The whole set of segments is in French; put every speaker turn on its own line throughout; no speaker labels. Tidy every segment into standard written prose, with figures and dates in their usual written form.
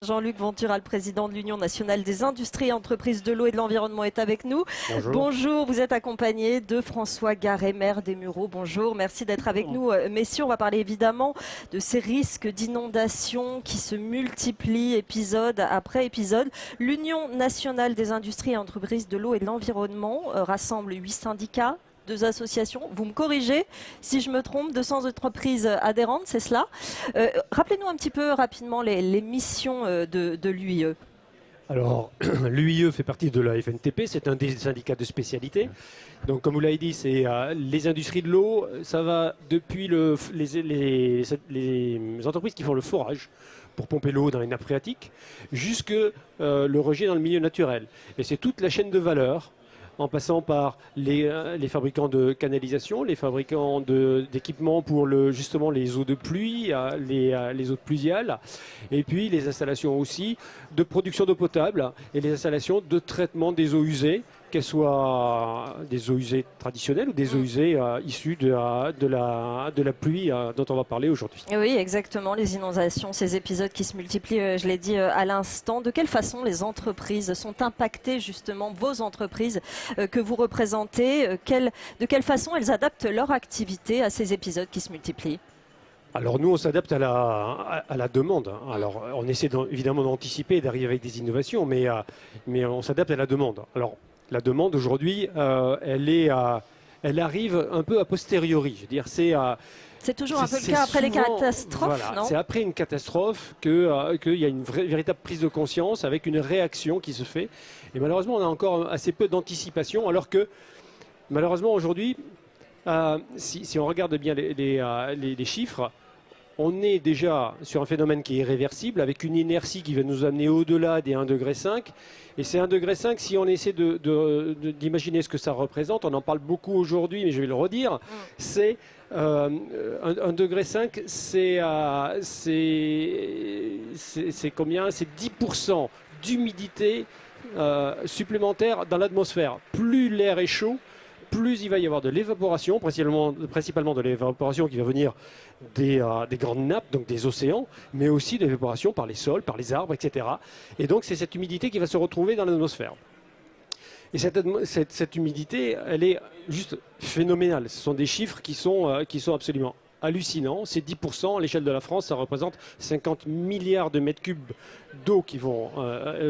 Jean-Luc Ventura, le président de l'Union nationale des industries et entreprises de l'eau et de l'environnement, est avec nous.
Bonjour.
Bonjour, vous êtes accompagné de François Garet, maire des Mureaux. Bonjour, merci d'être avec nous. Messieurs, on va parler évidemment de ces risques d'inondation qui se multiplient épisode après épisode. L'Union nationale des industries et entreprises de l'eau et de l'environnement rassemble 8 syndicats, 2 associations, vous me corrigez si je me trompe, 200 entreprises adhérentes, c'est cela. Rappelez-nous un petit peu rapidement les missions de l'UIE.
Alors, l'UIE fait partie de la FNTP, c'est un des syndicats de spécialité. Donc, comme vous l'avez dit, c'est les industries de l'eau, ça va depuis les entreprises qui font le forage pour pomper l'eau dans les nappes phréatiques, jusque le rejet dans le milieu naturel. Et c'est toute la chaîne de valeur, en passant par les fabricants de canalisation, les fabricants d'équipements pour justement les eaux de pluie, les eaux pluviales, et puis les installations aussi de production d'eau potable et les installations de traitement des eaux usées, qu'elles soient des eaux usées traditionnelles ou des eaux usées issues de la pluie dont on va parler aujourd'hui.
Oui, exactement, les inondations, ces épisodes qui se multiplient, je l'ai dit à l'instant. De quelle façon les entreprises sont impactées, justement, vos entreprises que vous représentez, de quelle façon elles adaptent leur activité à ces épisodes qui se multiplient ?
Alors nous, on s'adapte à la demande. Alors on essaie évidemment d'anticiper et d'arriver avec des innovations, mais on s'adapte à la demande. Alors la demande aujourd'hui, elle arrive un peu a posteriori. Je veux dire,
c'est toujours un peu le cas après les catastrophes,
voilà,
non ?
C'est après une catastrophe qu'il y a une véritable prise de conscience avec une réaction qui se fait. Et malheureusement, on a encore assez peu d'anticipation, alors que malheureusement aujourd'hui, si on regarde bien les chiffres, on est déjà sur un phénomène qui est irréversible, avec une inertie qui va nous amener au-delà des 1,5 degré. Et ces 1,5 degré, si on essaie d'imaginer ce que ça représente, on en parle beaucoup aujourd'hui, mais je vais le redire, c'est 1,5 degré, c'est combien ? C'est 10% d'humidité supplémentaire dans l'atmosphère. Plus l'air est chaud, plus il va y avoir de l'évaporation, principalement de l'évaporation qui va venir des grandes nappes, donc des océans, mais aussi de l'évaporation par les sols, par les arbres, etc. Et donc c'est cette humidité qui va se retrouver dans l'atmosphère. Et cette humidité, elle est juste phénoménale. Ce sont des chiffres qui sont absolument hallucinants. C'est 10%, à l'échelle de la France, ça représente 50 milliards de mètres cubes d'eau qui vont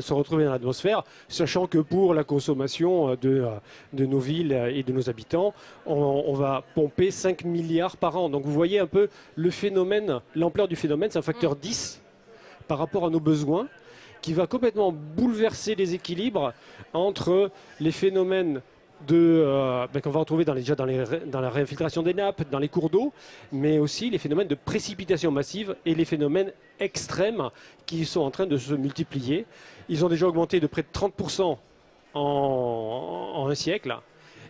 se retrouver dans l'atmosphère, sachant que pour la consommation de nos villes et de nos habitants, on va pomper 5 milliards par an. Donc vous voyez un peu le phénomène, l'ampleur du phénomène, c'est un facteur 10 par rapport à nos besoins, qui va complètement bouleverser les équilibres entre les phénomènes qu'on va retrouver dans la réinfiltration des nappes, dans les cours d'eau, mais aussi les phénomènes de précipitation massive et les phénomènes extrêmes qui sont en train de se multiplier. Ils ont déjà augmenté de près de 30% en un siècle.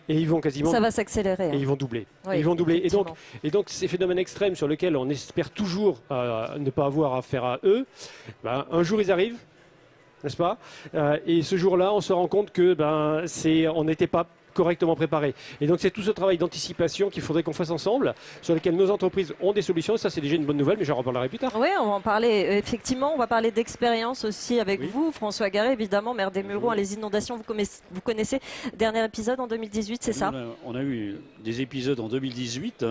Et ils vont quasiment.
Ça va s'accélérer.
Et ils vont doubler.
Oui,
ils vont doubler. Et donc, ces phénomènes extrêmes sur lesquels on espère toujours ne pas avoir affaire à eux, un jour ils arrivent, n'est-ce pas ? Et ce jour-là, on se rend compte que on n'était pas correctement préparé. Et donc c'est tout ce travail d'anticipation qu'il faudrait qu'on fasse ensemble, sur lequel nos entreprises ont des solutions. Et ça, c'est déjà une bonne nouvelle, mais j'en reparlerai plus tard.
Oui, on va en parler. Effectivement, on va parler d'expérience aussi avec vous, François Garet, évidemment, maire des Mureaux. Les inondations, vous connaissez. Dernier épisode en 2018, c'est ça ?
On a eu des épisodes en 2018,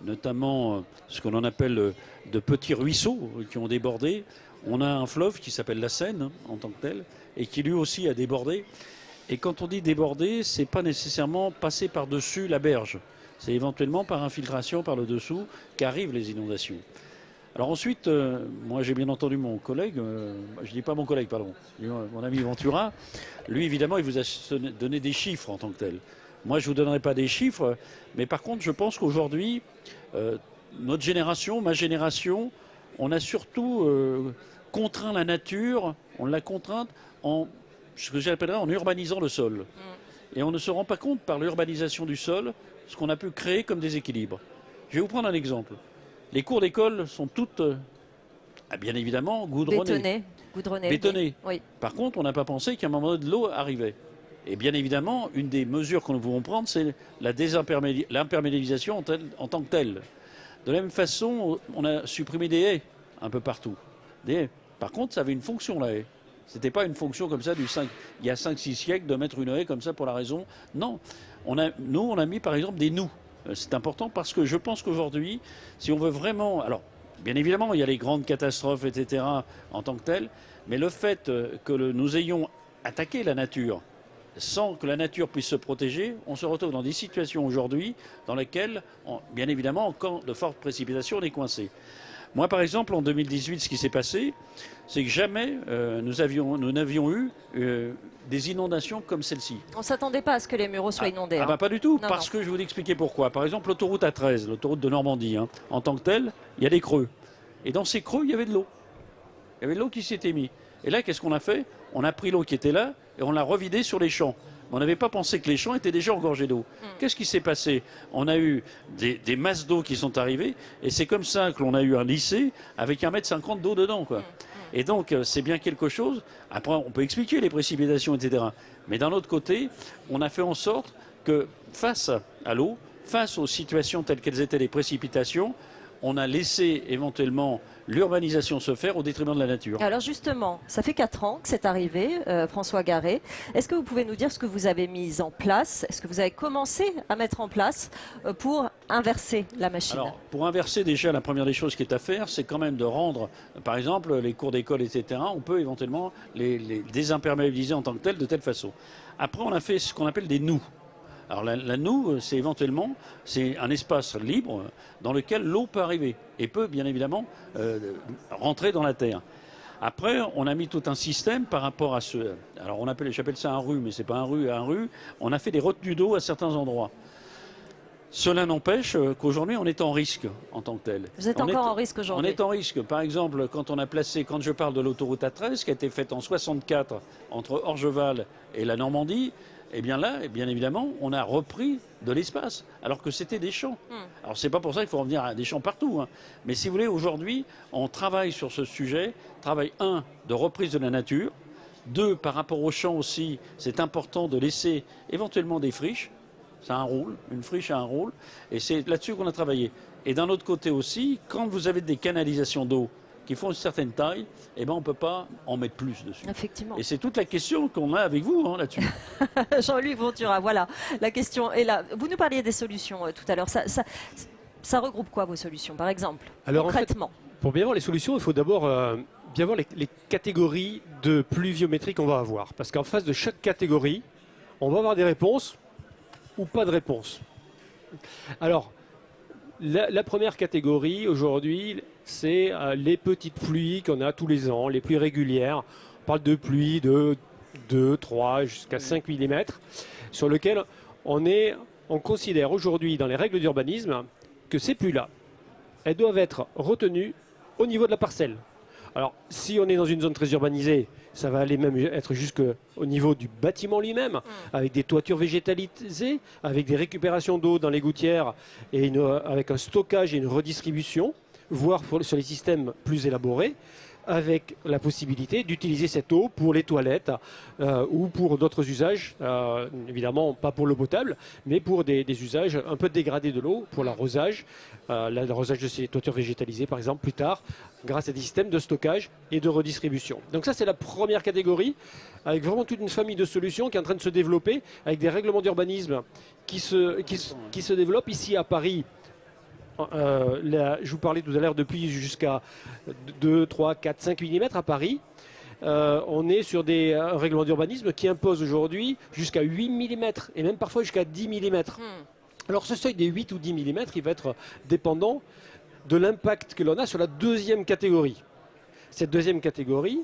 notamment ce qu'on en appelle de petits ruisseaux qui ont débordé. On a un fleuve qui s'appelle la Seine, en tant que tel, et qui lui aussi a débordé. Et quand on dit déborder, ce n'est pas nécessairement passer par-dessus la berge. C'est éventuellement par infiltration, par le dessous, qu'arrivent les inondations. Alors ensuite, moi j'ai bien entendu mon collègue, je ne dis pas mon collègue, pardon, mon ami Ventura. Lui, évidemment, il vous a donné des chiffres en tant que tel. Moi, je ne vous donnerai pas des chiffres, mais par contre, je pense qu'aujourd'hui, notre génération, ma génération, on a surtout contraint la nature, on l'a contrainte en ce que j'appellerais en urbanisant le sol. Et on ne se rend pas compte par l'urbanisation du sol ce qu'on a pu créer comme déséquilibre. Je vais vous prendre un exemple. Les cours d'école sont toutes, bien évidemment, goudronnées. Bétonnées.
Oui.
Par contre, on n'a pas pensé qu'à un moment donné, de l'eau arrivait. Et bien évidemment, une des mesures que nous pouvons prendre, c'est l'imperméabilisation en tant que telle. De la même façon, on a supprimé des haies un peu partout. Des haies. Par contre, ça avait une fonction, la haie. Ce n'était pas une fonction comme ça il y a 5-6 siècles de mettre une haie comme ça pour la raison. Non. Nous, on a mis par exemple des nous. C'est important parce que je pense qu'aujourd'hui, si on veut vraiment... Alors, bien évidemment, il y a les grandes catastrophes, etc., en tant que telles, mais le fait que nous ayons attaqué la nature sans que la nature puisse se protéger, on se retrouve dans des situations aujourd'hui dans lesquelles, bien évidemment, en cas de fortes précipitations, on est coincé. Moi, par exemple, en 2018, ce qui s'est passé, c'est que jamais nous n'avions eu des inondations comme celle-ci.
On ne s'attendait pas à ce que les Mureaux soient inondés.
Bah, pas du tout, parce que je vais vous expliquer pourquoi. Par exemple, l'autoroute A13, l'autoroute de Normandie, en tant que telle, il y a des creux. Et dans ces creux, il y avait de l'eau. Il y avait de l'eau qui s'était mise. Et là, qu'est-ce qu'on a fait? On a pris l'eau qui était là et on l'a revidée sur les champs. On n'avait pas pensé que les champs étaient déjà engorgés d'eau. Qu'est-ce qui s'est passé? On a eu des masses d'eau qui sont arrivées et c'est comme ça que l'on a eu un lycée avec 1,50 m d'eau dedans, quoi. Et donc, c'est bien quelque chose. Après, on peut expliquer les précipitations, etc. Mais d'un autre côté, on a fait en sorte que face à l'eau, face aux situations telles qu'elles étaient les précipitations, on a laissé éventuellement l'urbanisation se faire au détriment de la nature.
Alors justement, ça fait 4 ans que c'est arrivé, François Garret. Est-ce que vous pouvez nous dire ce que vous avez mis en place? Est-ce que vous avez commencé à mettre en place pour inverser la machine?
Alors, pour inverser, déjà, la première des choses qui est à faire, c'est quand même de rendre, par exemple, les cours d'école, etc., on peut éventuellement les désimperméabiliser en tant que tels, de telle façon. Après, on a fait ce qu'on appelle des nous. Alors la noue, c'est un espace libre dans lequel l'eau peut arriver et peut bien évidemment rentrer dans la terre. Après, on a mis tout un système par rapport à ce... Alors j'appelle ça un rue, mais c'est pas un rue. On a fait des retenues d'eau à certains endroits. Cela n'empêche qu'aujourd'hui, on est en risque en tant que tel.
Vous êtes encore en risque aujourd'hui?
On est en risque. Par exemple, quand je parle de l'autoroute A13, qui a été faite en 64 entre Orgeval et la Normandie, eh bien là, bien évidemment, on a repris de l'espace, alors que c'était des champs. Alors c'est pas pour ça qu'il faut revenir à des champs partout, mais si vous voulez, aujourd'hui, on travaille sur ce sujet, de reprise de la nature, 2, par rapport aux champs aussi, c'est important de laisser éventuellement des friches, ça a un rôle, une friche a un rôle, et c'est là-dessus qu'on a travaillé. Et d'un autre côté aussi, quand vous avez des canalisations d'eau qui font une certaine taille, eh ben on ne peut pas en mettre plus dessus.
Effectivement.
Et c'est toute la question qu'on a avec vous là-dessus.
Jean-Luc Ventura, voilà, la question est là. Vous nous parliez des solutions tout à l'heure. Ça regroupe quoi vos solutions, par exemple?
Alors,
concrètement,
en fait, pour bien voir les solutions, il faut d'abord bien voir les catégories de pluviométrie qu'on va avoir. Parce qu'en face de chaque catégorie, on va avoir des réponses ou pas de réponses. Alors, la première catégorie aujourd'hui, c'est les petites pluies qu'on a tous les ans, les pluies régulières. On parle de pluies de 2, 3 jusqu'à 5 mm, sur lesquelles on considère aujourd'hui dans les règles d'urbanisme que ces pluies-là, elles doivent être retenues au niveau de la parcelle. Alors, si on est dans une zone très urbanisée, ça va aller même être jusqu'au niveau du bâtiment lui-même, avec des toitures végétalisées, avec des récupérations d'eau dans les gouttières, et avec un stockage et une redistribution, voire sur les systèmes plus élaborés, avec la possibilité d'utiliser cette eau pour les toilettes ou pour d'autres usages, évidemment pas pour l'eau potable, mais pour des usages un peu dégradés de l'eau, pour l'arrosage de ces toitures végétalisées par exemple plus tard, grâce à des systèmes de stockage et de redistribution. Donc ça c'est la première catégorie, avec vraiment toute une famille de solutions qui est en train de se développer, avec des règlements d'urbanisme qui se développent ici à Paris. Je vous parlais tout à l'heure de pluie jusqu'à 2, 3, 4, 5 mm à Paris. On est sur un règlement d'urbanisme qui impose aujourd'hui jusqu'à 8 mm et même parfois jusqu'à 10 mm. Alors ce seuil des 8 ou 10 mm, il va être dépendant de l'impact que l'on a sur la deuxième catégorie. Cette deuxième catégorie,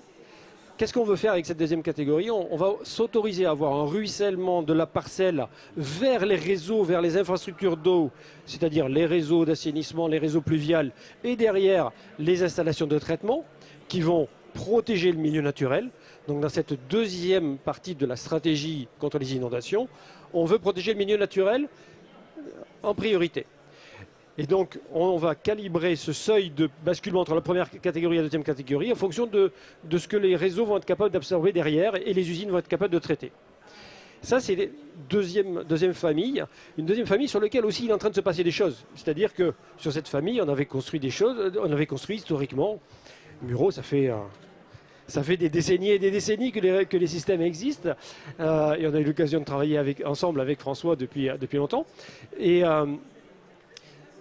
qu'est-ce qu'on veut faire avec cette deuxième catégorie? On va s'autoriser à avoir un ruissellement de la parcelle vers les réseaux, vers les infrastructures d'eau, c'est-à-dire les réseaux d'assainissement, les réseaux pluviales, et derrière les installations de traitement qui vont protéger le milieu naturel. Donc dans cette deuxième partie de la stratégie contre les inondations, on veut protéger le milieu naturel en priorité. Et donc, on va calibrer ce seuil de basculement entre la première catégorie et la deuxième catégorie en fonction de ce que les réseaux vont être capables d'absorber derrière et les usines vont être capables de traiter. Ça, c'est la deuxième famille. Une deuxième famille sur laquelle aussi il est en train de se passer des choses. C'est-à-dire que sur cette famille, on avait construit des choses, on avait construit historiquement. Mureaux, ça fait Ça fait des décennies et des décennies que les systèmes existent. Et on a eu l'occasion de travailler ensemble avec François depuis longtemps. Mais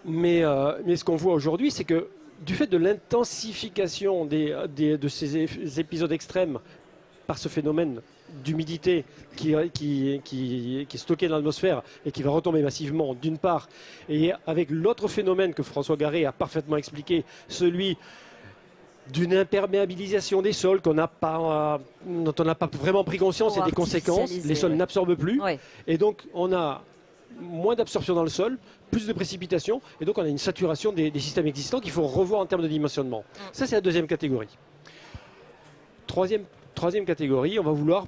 ce qu'on voit aujourd'hui, c'est que du fait de l'intensification de ces épisodes extrêmes par ce phénomène d'humidité qui est stocké dans l'atmosphère et qui va retomber massivement d'une part, et avec l'autre phénomène que François Garret a parfaitement expliqué, celui d'une imperméabilisation des sols dont on n'a pas vraiment pris conscience et des conséquences. Les sols n'absorbent plus. Ouais. Et donc on a moins d'absorption dans le sol, plus de précipitations, et donc on a une saturation des systèmes existants qu'il faut revoir en termes de dimensionnement. Ça, c'est la deuxième catégorie. Troisième catégorie, on va vouloir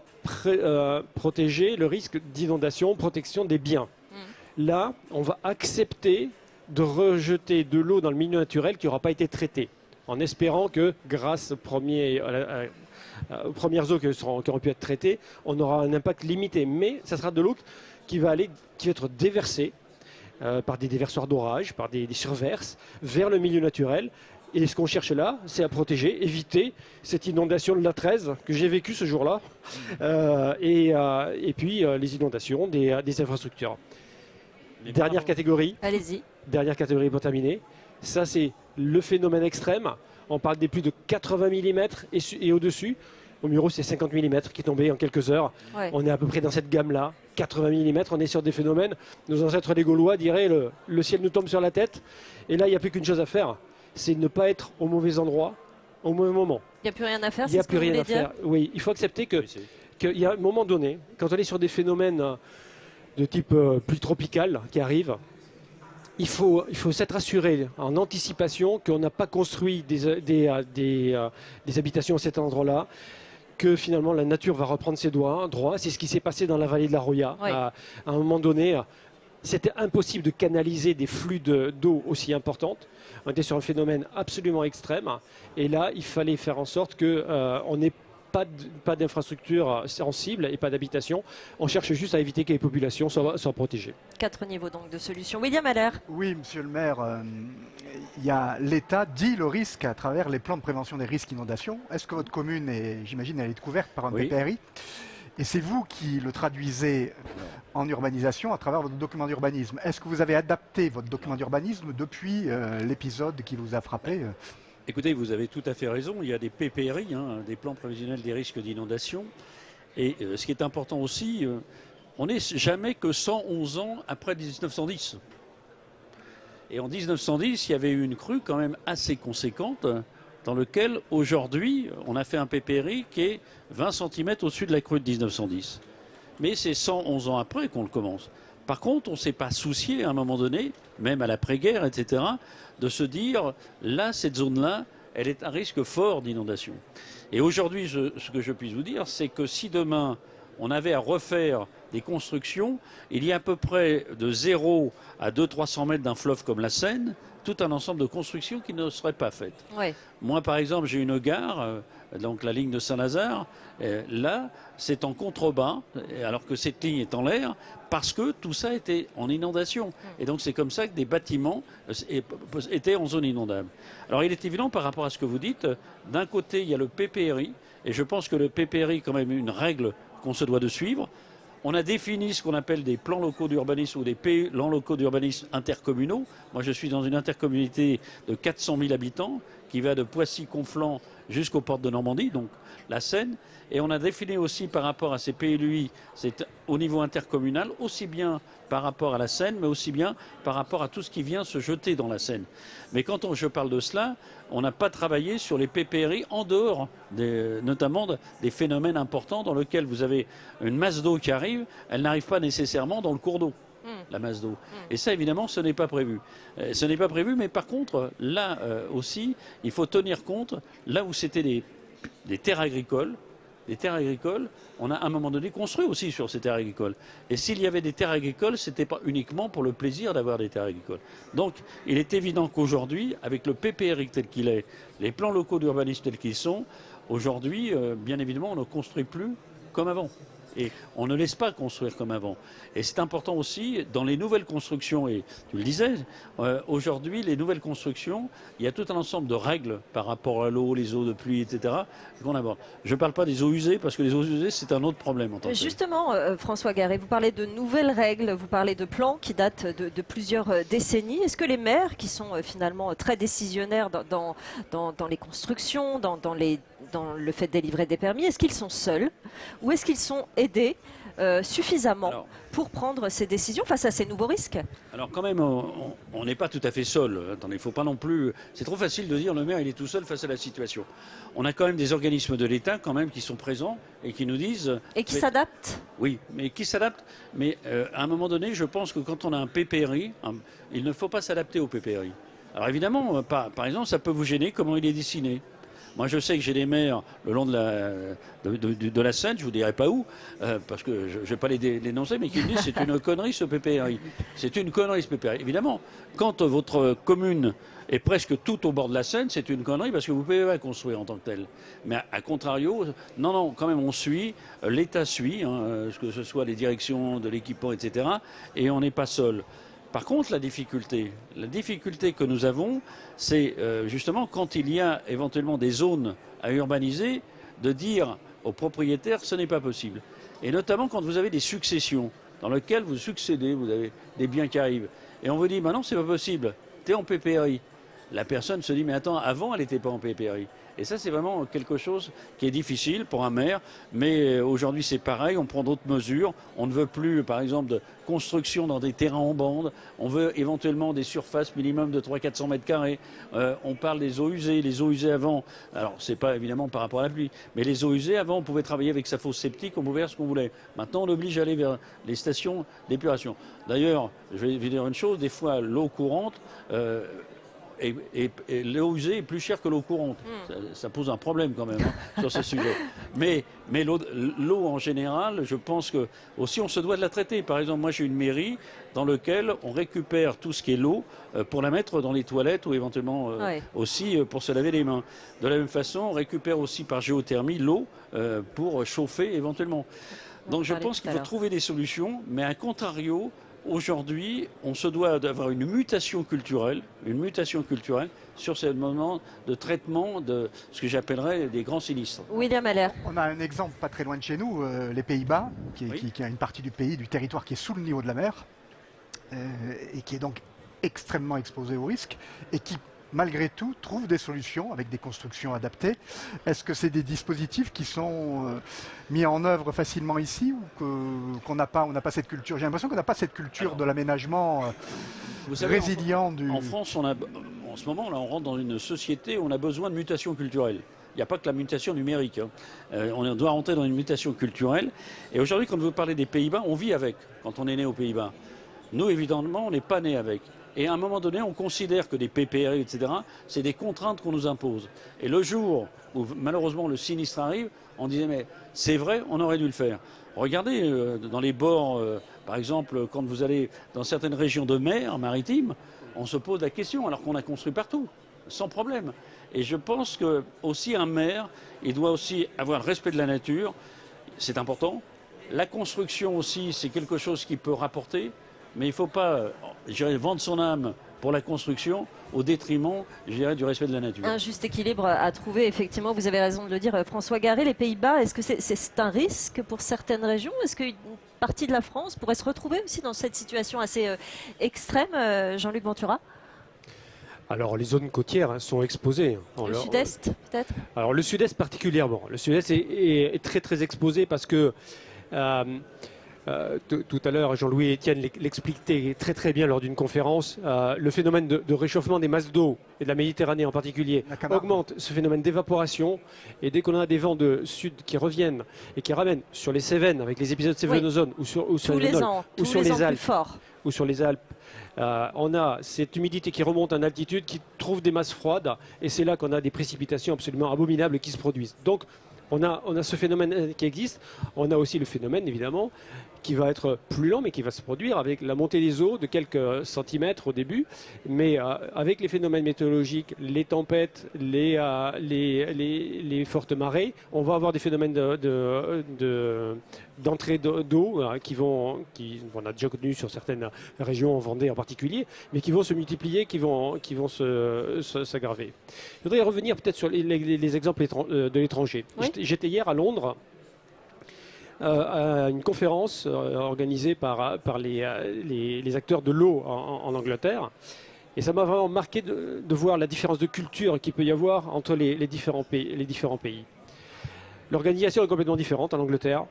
protéger le risque d'inondation, protection des biens. Là, on va accepter de rejeter de l'eau dans le milieu naturel qui n'aura pas été traitée, en espérant que, grâce aux premières eaux qui auront pu être traitées, on aura un impact limité. Mais ça sera de l'eau qui va être déversée par des déversoirs d'orage, par des surverses, vers le milieu naturel. Et ce qu'on cherche là, c'est à protéger, éviter cette inondation de l'A13 que j'ai vécue ce jour-là, et puis les inondations des infrastructures. Dernière catégorie.
Allez-y.
Dernière catégorie pour terminer. Ça, c'est le phénomène extrême. On parle des plus de 80 mm et au-dessus. Au Mureaux, c'est 50 mm qui est tombé en quelques heures. Ouais. On est à peu près dans cette gamme-là. 80 mm, on est sur des phénomènes. Nos ancêtres les Gaulois diraient le ciel nous tombe sur la tête. Et là, il n'y a plus qu'une chose à faire. C'est de ne pas être au mauvais endroit, au mauvais moment.
Il n'y a plus rien à faire,
c'est ce que vous voulez dire ? Il n'y a plus rien à faire. Oui, il faut accepter qu'il y a un moment donné, quand on est sur des phénomènes de type plus tropical qui arrivent, il faut s'être assuré en anticipation qu'on n'a pas construit des habitations à cet endroit-là, que finalement la nature va reprendre ses droits. C'est ce qui s'est passé dans la vallée de la Roya. Oui. À un moment donné, c'était impossible de canaliser des flux d'eau aussi importantes. On était sur un phénomène absolument extrême. Et là, il fallait faire en sorte qu'on n'ait pas d'infrastructure sensible et pas d'habitation. On cherche juste à éviter que les populations soient protégées.
4 niveaux donc de solutions. William Haller.
Oui, monsieur le maire, l'État dit le risque à travers les plans de prévention des risques inondations. Est-ce que votre commune, j'imagine, elle est couverte par un PPRI ? Et c'est vous qui le traduisez en urbanisation à travers votre document d'urbanisme. Est-ce que vous avez adapté votre document d'urbanisme depuis l'épisode qui vous a frappé ?
Écoutez, vous avez tout à fait raison. Il y a des PPRI, des plans prévisionnels des risques d'inondation. Et ce qui est important aussi, on n'est jamais que 111 ans après 1910. Et en 1910, il y avait eu une crue quand même assez conséquente, dans lequel, aujourd'hui, on a fait un PPRI qui est 20 cm au-dessus de la crue de 1910. Mais c'est 111 ans après qu'on le commence. Par contre, on ne s'est pas soucié à un moment donné, même à l'après-guerre, etc., de se dire, là, cette zone-là, elle est un risque fort d'inondation. Et aujourd'hui, ce que je puisse vous dire, c'est que si demain, on avait à refaire des constructions, il y a à peu près de 0 à 200-300 mètres d'un fleuve comme la Seine, tout un ensemble de constructions qui ne seraient pas faites. Ouais. Moi, par exemple, j'ai une gare, donc la ligne de Saint-Lazare, là, c'est en contrebas, alors que cette ligne est en l'air, parce que tout ça était en inondation. Et donc, c'est comme ça que des bâtiments étaient en zone inondable. Alors, il est évident, par rapport à ce que vous dites, d'un côté, il y a le PPRI, et je pense que le PPRI est quand même une règle qu'on se doit de suivre. On a défini ce qu'on appelle des plans locaux d'urbanisme ou des plans locaux d'urbanisme intercommunaux. Moi, je suis dans une intercommunauté de 400 000 habitants qui va de Poissy-Conflans jusqu'aux portes de Normandie, donc la Seine. Et on a défini aussi par rapport à ces PLUI, c'est au niveau intercommunal, aussi bien par rapport à la Seine, mais aussi bien par rapport à tout ce qui vient se jeter dans la Seine. Mais quand je parle de cela, on n'a pas travaillé sur les PPRI en dehors, notamment des phénomènes importants dans lesquels vous avez une masse d'eau qui arrive, elle n'arrive pas nécessairement dans le cours d'eau. La masse d'eau. Et ça, évidemment, ce n'est pas prévu. Ce n'est pas prévu, mais par contre, là aussi, il faut tenir compte, là où c'était des terres agricoles, on a à un moment donné construit aussi sur ces terres agricoles. Et s'il y avait des terres agricoles, ce n'était pas uniquement pour le plaisir d'avoir des terres agricoles. Donc, il est évident qu'aujourd'hui, avec le PPRI tel qu'il est, les plans locaux d'urbanisme tels qu'ils sont, aujourd'hui, bien évidemment, on ne construit plus comme avant. Et on ne laisse pas construire comme avant. Et c'est important aussi, dans les nouvelles constructions, et tu le disais, aujourd'hui, les nouvelles constructions, il y a tout un ensemble de règles par rapport à l'eau, les eaux de pluie, etc. qu'on aborde. Je ne parle pas des eaux usées, parce que les eaux usées, c'est un autre problème.
Justement, François Garret, vous parlez de nouvelles règles, vous parlez de plans qui datent de plusieurs décennies. Est-ce que les maires, qui sont finalement très décisionnaires dans les constructions, dans le fait de délivrer des permis, est-ce qu'ils sont seuls ou est-ce qu'ils sont aidés suffisamment pour prendre ces décisions face à ces nouveaux risques?
Alors quand même, on n'est pas tout à fait seul. Attendez, il ne faut pas non plus... C'est trop facile de dire le maire, il est tout seul face à la situation. On a quand même des organismes de l'État quand même qui sont présents et qui nous disent...
Et qui s'adaptent?
Oui, mais qui s'adaptent. Mais à un moment donné, je pense que quand on a un PPRI, il ne faut pas s'adapter au PPRI. Alors évidemment, par exemple, ça peut vous gêner comment il est dessiné. Moi, je sais que j'ai des maires le long de la Seine, je ne vous dirai pas où, parce que je ne vais pas les dénoncer, mais qui me disent c'est une connerie ce PPRI. C'est une connerie ce PPRI. Évidemment, quand votre commune est presque tout au bord de la Seine, c'est une connerie parce que vous ne pouvez pas construire en tant que tel. Mais à contrario, non, quand même, on suit, l'État suit, que ce soit les directions de l'équipement, etc., et on n'est pas seul. Par contre, la difficulté que nous avons, c'est justement quand il y a éventuellement des zones à urbaniser, de dire aux propriétaires ce n'est pas possible. Et notamment quand vous avez des successions dans lesquelles vous succédez, vous avez des biens qui arrivent. Et on vous dit, non, c'est pas possible, tu es en PPRI. La personne se dit, mais attends, avant, elle n'était pas en PPRI. Et ça, c'est vraiment quelque chose qui est difficile pour un maire. Mais aujourd'hui, c'est pareil, on prend d'autres mesures. On ne veut plus, par exemple, de construction dans des terrains en bande. On veut éventuellement des surfaces minimum de 300-400 mètres carrés. On parle des eaux usées. Les eaux usées avant, alors c'est pas évidemment par rapport à la pluie, mais les eaux usées avant, on pouvait travailler avec sa fosse septique, on pouvait faire ce qu'on voulait. Maintenant, on oblige à aller vers les stations d'épuration. D'ailleurs, je vais vous dire une chose, des fois, l'eau courante... Et l'eau usée est plus chère que l'eau courante. Ça pose un problème quand même sur ce sujet. Mais l'eau en général, je pense que aussi on se doit de la traiter. Par exemple, moi j'ai une mairie dans laquelle on récupère tout ce qui est l'eau pour la mettre dans les toilettes ou éventuellement aussi pour se laver les mains. De la même façon, on récupère aussi par géothermie l'eau pour chauffer éventuellement. Donc je pense qu'il faut trouver des solutions, mais à contrario, aujourd'hui, on se doit d'avoir une mutation culturelle sur ce moment de traitement de ce que j'appellerais des grands sinistres.
William Haller.
On a un exemple pas très loin de chez nous, les Pays-Bas, qui a une partie du pays, du territoire qui est sous le niveau de la mer et qui est donc extrêmement exposé au risque et qui, malgré tout, trouve des solutions avec des constructions adaptées. Est-ce que c'est des dispositifs qui sont mis en œuvre facilement ici ou qu'on n'a pas cette culture? J'ai l'impression qu'on n'a pas cette culture de l'aménagement résilient.
En France, en ce moment, là, on rentre dans une société où on a besoin de mutation culturelle. Il n'y a pas que la mutation numérique. On doit rentrer dans une mutation culturelle. Et aujourd'hui, quand vous parlez des Pays-Bas, on vit avec, quand on est né aux Pays-Bas. Nous, évidemment, on n'est pas né avec. Et à un moment donné, on considère que des PPRI, etc., c'est des contraintes qu'on nous impose. Et le jour où, malheureusement, le sinistre arrive, on disait, mais c'est vrai, on aurait dû le faire. Regardez, dans les bords, par exemple, quand vous allez dans certaines régions de mer maritimes, on se pose la question, alors qu'on a construit partout, sans problème. Et je pense que aussi un maire, il doit aussi avoir le respect de la nature, c'est important. La construction aussi, c'est quelque chose qui peut rapporter. Mais il ne faut pas vendre son âme pour la construction au détriment, je dirais, du respect de la nature.
Un juste équilibre à trouver, effectivement, vous avez raison de le dire, François Garret. Les Pays-Bas, est-ce que c'est un risque pour certaines régions? Est-ce qu'une partie de la France pourrait se retrouver aussi dans cette situation assez extrême, Jean-Luc Ventura?
Alors, les zones côtières sont exposées.
Le sud-est, peut-être? Alors,
le sud-est particulièrement. Le sud-est est très, très exposé parce que... tout à l'heure, Jean-Louis Etienne l'expliquait très très bien lors d'une conférence. Le phénomène de réchauffement des masses d'eau et de la Méditerranée en particulier augmente ce phénomène d'évaporation. Et dès qu'on a des vents de sud qui reviennent et qui ramènent sur les Cévennes, avec les épisodes cévenozones ou sur les Alpes, ou sur les Alpes, on a cette humidité qui remonte en altitude, qui trouve des masses froides, et c'est là qu'on a des précipitations absolument abominables qui se produisent. Donc on a ce phénomène qui existe. On a aussi le phénomène, évidemment, qui va être plus lent, mais qui va se produire avec la montée des eaux de quelques centimètres au début. Mais avec les phénomènes météorologiques, les tempêtes, les fortes marées, on va avoir des phénomènes d'entrée d'eau on a déjà connu sur certaines régions, en Vendée en particulier, mais qui vont se multiplier, qui vont s'aggraver. Je voudrais revenir peut-être sur les exemples de l'étranger.
Oui.
J'étais hier à Londres à une conférence organisée par les acteurs de l'eau en Angleterre. Et ça m'a vraiment marqué de voir la différence de culture qu'il peut y avoir entre les différents pays. L'organisation est complètement différente en Angleterre.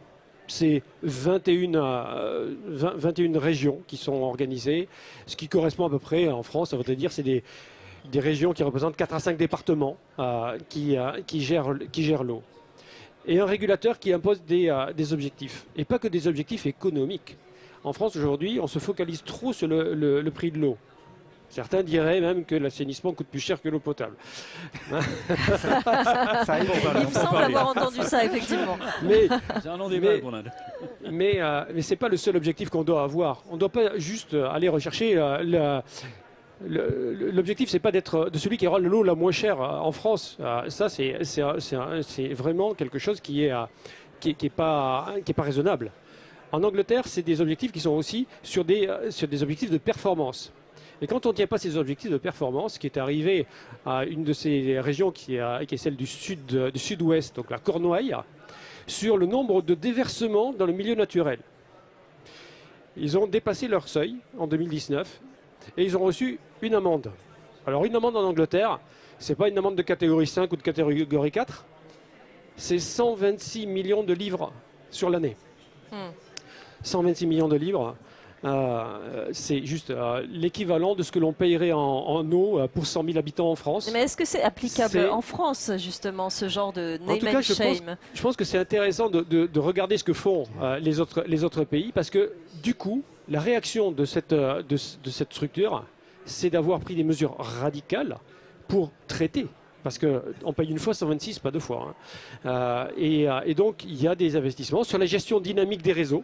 C'est 21 régions qui sont organisées, ce qui correspond à peu près en France, ça voudrait dire c'est des régions qui représentent 4 à 5 départements qui gèrent l'eau. Et un régulateur qui impose des objectifs, et pas que des objectifs économiques. En France aujourd'hui, on se focalise trop sur le prix de l'eau. Certains diraient même que l'assainissement coûte plus cher que l'eau potable.
Ça
Il me semble avoir entendu ça, effectivement.
C'est un long débat qu'on a.
Mais ce n'est pas le seul objectif qu'on doit avoir. On ne doit pas juste aller rechercher l'objectif, c'est pas d'être de celui qui aura l'eau la moins chère en France. Ça, c'est vraiment quelque chose qui est pas raisonnable. En Angleterre, c'est des objectifs qui sont aussi sur des objectifs de performance. Et quand on ne tient pas ces objectifs de performance, ce qui est arrivé à une de ces régions qui est celle du sud-ouest, donc la Cornouaille, sur le nombre de déversements dans le milieu naturel. Ils ont dépassé leur seuil en 2019 et ils ont reçu une amende. Alors une amende en Angleterre, ce n'est pas une amende de catégorie 5 ou de catégorie 4, c'est 126 millions de livres sur l'année. 126 millions de livres. C'est juste l'équivalent de ce que l'on payerait en eau pour 100 000 habitants en France.
Mais est-ce que c'est applicable en France, justement, ce genre de name and shame?
Je pense que c'est intéressant de regarder ce que font les autres pays, parce que du coup, la réaction de cette structure, c'est d'avoir pris des mesures radicales pour traiter. Parce qu'on paye une fois 126, pas deux fois. Et donc, il y a des investissements sur la gestion dynamique des réseaux,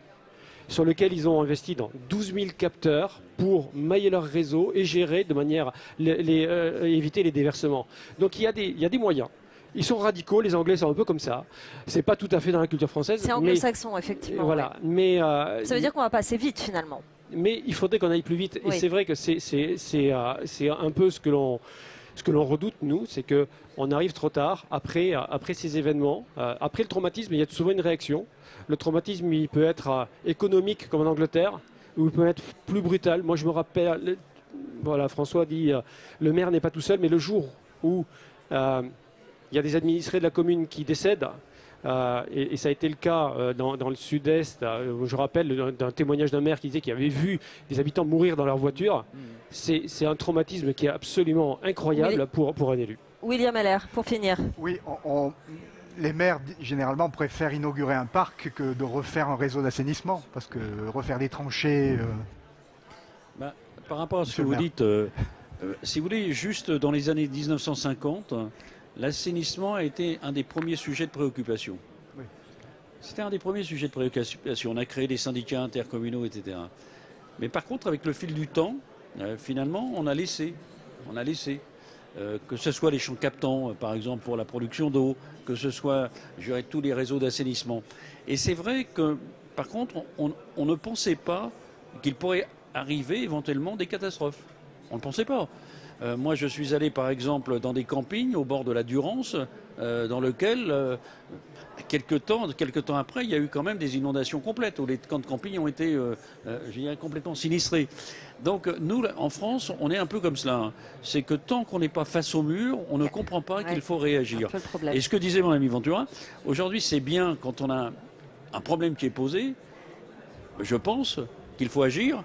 sur lequel ils ont investi dans 12 000 capteurs pour mailler leur réseau et gérer de manière éviter les déversements. Donc il y a des moyens. Ils sont radicaux, les Anglais sont un peu comme ça. C'est pas tout à fait dans la culture française.
C'est anglo-saxon, effectivement.
Voilà.
Ouais.
Mais
ça veut dire qu'on va pas assez vite, finalement.
Mais il faudrait qu'on aille plus vite.
Oui.
Et c'est vrai que c'est un peu ce que l'on redoute, nous, c'est qu'on arrive trop tard, après ces événements. Après le traumatisme, il y a souvent une réaction. Le traumatisme, il peut être économique, comme en Angleterre, ou il peut être plus brutal. Moi, je me rappelle, voilà, François dit, le maire n'est pas tout seul, mais le jour où il y a des administrés de la commune qui décèdent, et ça a été le cas dans le sud-est, je rappelle d'un témoignage d'un maire qui disait qu'il avait vu des habitants mourir dans leur voiture. C'est un traumatisme qui est absolument incroyable pour un élu.
William Heller, pour finir.
Oui, les maires, généralement, préfèrent inaugurer un parc que de refaire un réseau d'assainissement, parce que refaire des tranchées...
Par rapport à ce que vous dites, si vous voulez, juste dans les années 1950, l'assainissement a été un des premiers sujets de préoccupation.
Oui.
C'était un des premiers sujets de préoccupation. On a créé des syndicats intercommunaux, etc. Mais par contre, avec le fil du temps, finalement, on a laissé. Que ce soit les champs captants, par exemple, pour la production d'eau, que ce soit tous les réseaux d'assainissement. Et c'est vrai que, par contre, on ne pensait pas qu'il pourrait arriver éventuellement des catastrophes. On ne pensait pas. Moi, je suis allé, par exemple, dans des campings au bord de la Durance, dans lequel, quelques temps après, il y a eu quand même des inondations complètes, où les camps de camping ont été complètement sinistrés. Donc, nous, en France, on est un peu comme cela. Hein. C'est que tant qu'on n'est pas face au mur, on ne comprend pas qu'il faut réagir. Et ce que disait mon ami Ventura, aujourd'hui, c'est bien quand on a un problème qui est posé, je pense qu'il faut agir.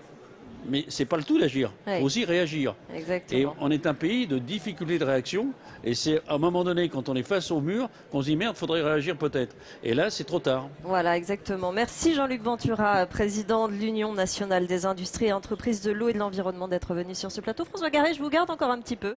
Mais ce n'est pas le tout d'agir, il faut aussi réagir.
Exactement.
Et on est un pays de difficulté de réaction, et c'est à un moment donné, quand on est face au mur, qu'on se dit merde, il faudrait réagir peut-être. Et là, c'est trop tard.
Voilà, exactement. Merci Jean-Luc Ventura, président de l'Union nationale des industries et entreprises de l'eau et de l'environnement, d'être venu sur ce plateau. François Garret, je vous garde encore un petit peu.